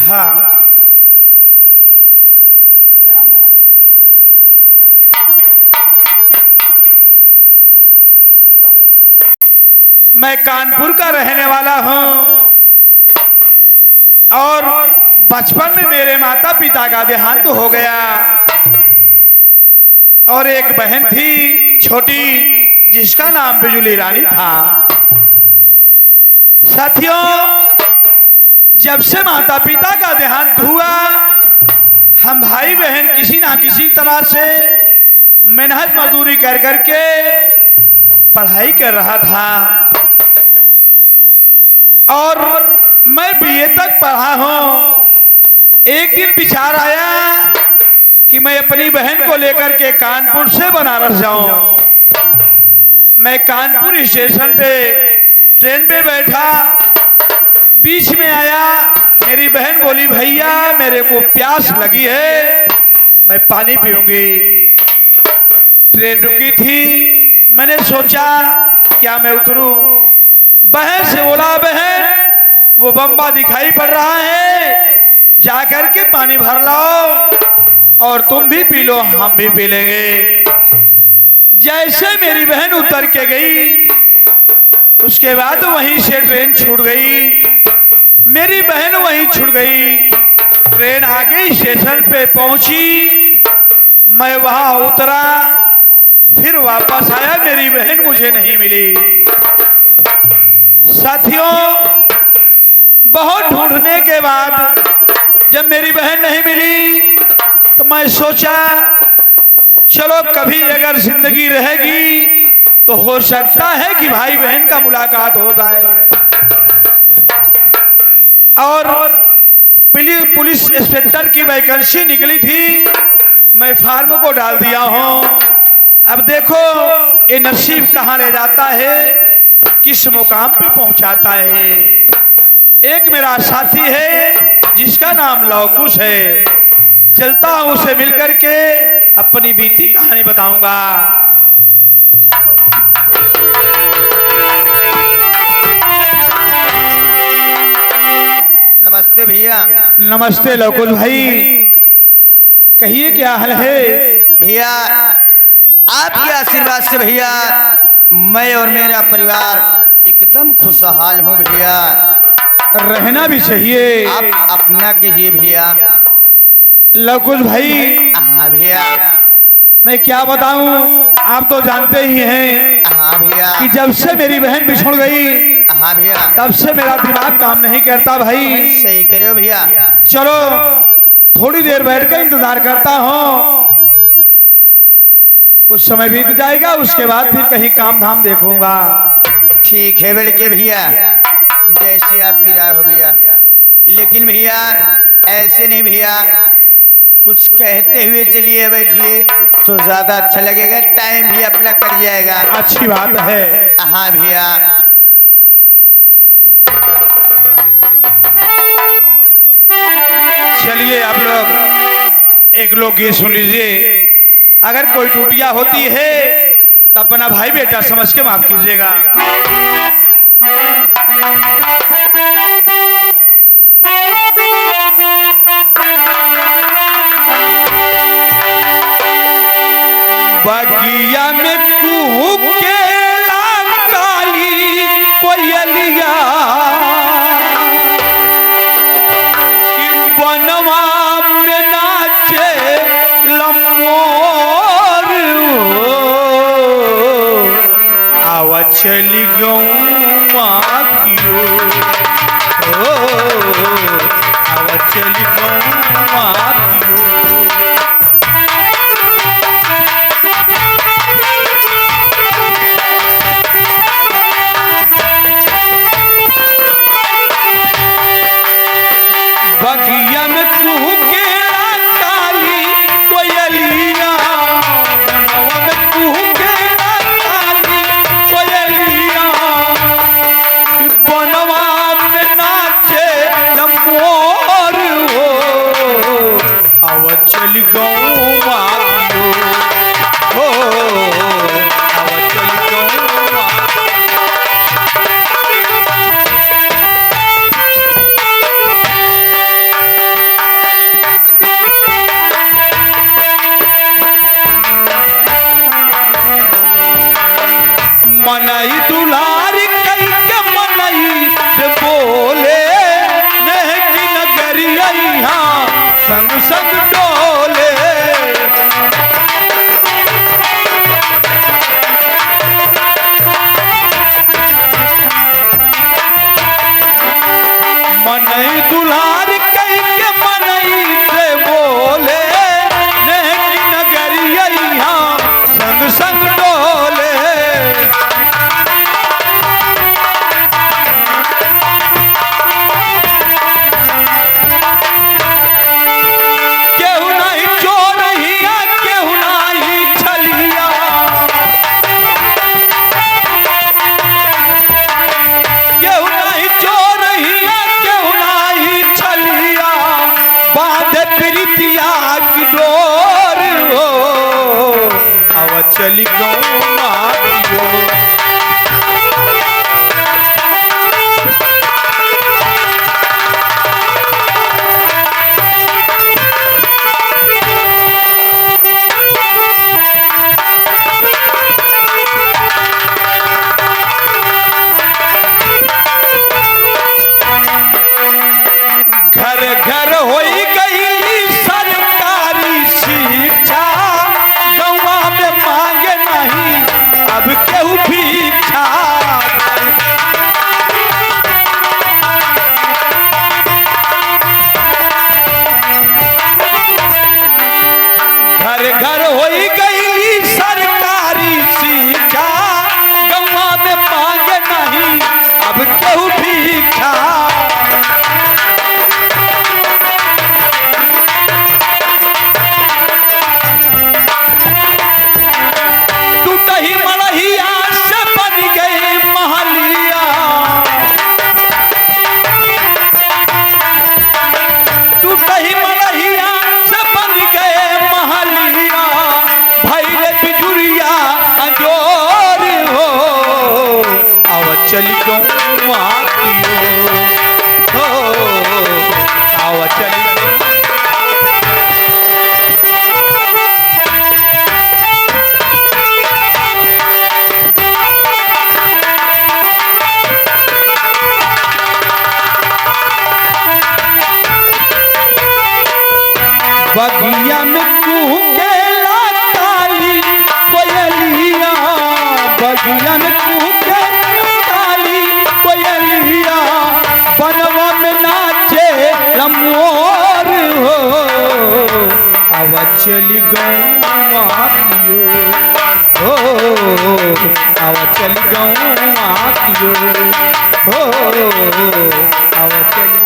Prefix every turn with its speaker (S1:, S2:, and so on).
S1: हाँ मैं कानपुर का रहने वाला हूँ और बचपन में मेरे माता पिता का देहांत हो गया और एक बहन थी छोटी जिसका नाम बिजुली रानी था। साथियों, जब से माता पिता का देहांत हुआ हम भाई बहन किसी ना किसी तरह से मेहनत मजदूरी कर करके पढ़ाई कर रहा था और मैं बीए तक पढ़ा हूं। एक दिन विचार आया कि मैं अपनी बहन को लेकर के कानपुर से बनारस जाऊं। मैं कानपुर स्टेशन पे ट्रेन पे बैठा, बीच में आया, मेरी बहन बोली भैया मेरे को प्यास लगी है, मैं पानी पीऊंगी। ट्रेन रुकी थी, मैंने सोचा क्या मैं उतरूं। बहन से बोला बहन वो बम्बा दिखाई पड़ रहा है, जाकर के पानी भर लाओ और तुम भी पी लो हम भी पी लेंगे। जैसे मेरी बहन उतर के गई उसके बाद वहीं से ट्रेन छूट गई, मेरी बहन वहीं छूट गई। ट्रेन आगे स्टेशन पे पहुंची, मैं वहां उतरा, फिर वापस आया, मेरी बहन मुझे नहीं मिली। साथियों, बहुत ढूंढने के बाद जब मेरी बहन नहीं मिली तो मैं सोचा चलो कभी अगर जिंदगी रहेगी तो हो सकता है कि भाई बहन का मुलाकात हो जाए। और पुलिस इंस्पेक्टर की वैकेंसी निकली थी, मैं फार्म को डाल दिया हूं। अब देखो ये नसीब कहां ले जाता है, किस मुकाम पे पहुंचाता है। एक मेरा साथी है जिसका नाम लवकुश है, चलता हूं उसे मिलकर के अपनी बीती कहानी बताऊंगा।
S2: नमस्ते भैया।
S1: नमस्ते लवकुश भाई, कहिए क्या हाल है।
S2: भैया आपके आशीर्वाद से भैया मैं और मेरा परिवार एकदम खुशहाल हूँ भैया।
S1: रहना भी चाहिए।
S2: आप अपना कीजिए भैया।
S1: लवकुश भाई
S2: हाँ भैया।
S1: मैं क्या बताऊं, आप तो जानते ही हैं
S2: हाँ भैया।
S1: कि जब से मेरी बहन बिछुड़ गई
S2: हाँ भैया।
S1: तब से मेरा दिमाग काम नहीं करता भाई।
S2: सही करे भैया।
S1: चलो थोड़ी देर बैठ कर इंतजार करता हूँ, कुछ समय बीत जाएगा उसके बाद फिर कहीं काम धाम देखूंगा।
S2: ठीक है बेलके भैया, जैसे आपकी राय हो भैया। लेकिन भैया ऐसे नहीं भैया, कुछ कहते हुए चलिए बैठिए तो ज्यादा अच्छा लगेगा, टाइम भी अपना कट जाएगा।
S1: अच्छी बात है।
S2: हाँ भैया।
S1: चलिए आप लोग एक लोकगीत सुन लीजिए। अगर कोई टूटिया होती है तो अपना भाई बेटा समझ के माफ कीजिएगा। बगिया में कूक के काली कोयलिया, बनवा में नाचे लमोर, आवा चली गौवा की ओर, आवा चली गौवा की ओर। बगिया में कुहके काली कोयलिया, बनवा में कुहके काली कोयलिया, बनवा में नाचे लमोर हो, मनई दुलारी कई के मनई से बोले नहीं की नगरिया यहाँ संग संग डोले मनई दुलारी कई के मनई से बोले नहीं की नगरिया यहाँ संग संग डोले केहू नहीं चोरहिया केहू नहीं छलिया केहू नहीं चोरहिया केहू नहीं छलिया बांध प्रीतिया की डोर हो अब चली गौआ की ओर। घर घर होई गई सरकारी शिक्षा गौवा में मांगे नहीं अब केहू भिक्षा घर घर होई गई सरकारी शिक्षा गौवा में मांगे नहीं अब केहू भिक्षा टूटही मड़हिया से बन गई महलिया टूटही मड़हिया से बन गए महलिया भैले बिजुरिया अजोर हो अब चली गौआ की ओर हो अब चली बगिया में कूकेला काली कोयलिया बगिया में कूकेला काली कोयलिया बनवा में नाचे लमोर हो अब चली गौआ की ओर हो अब चली गौआ की ओर हो अब चली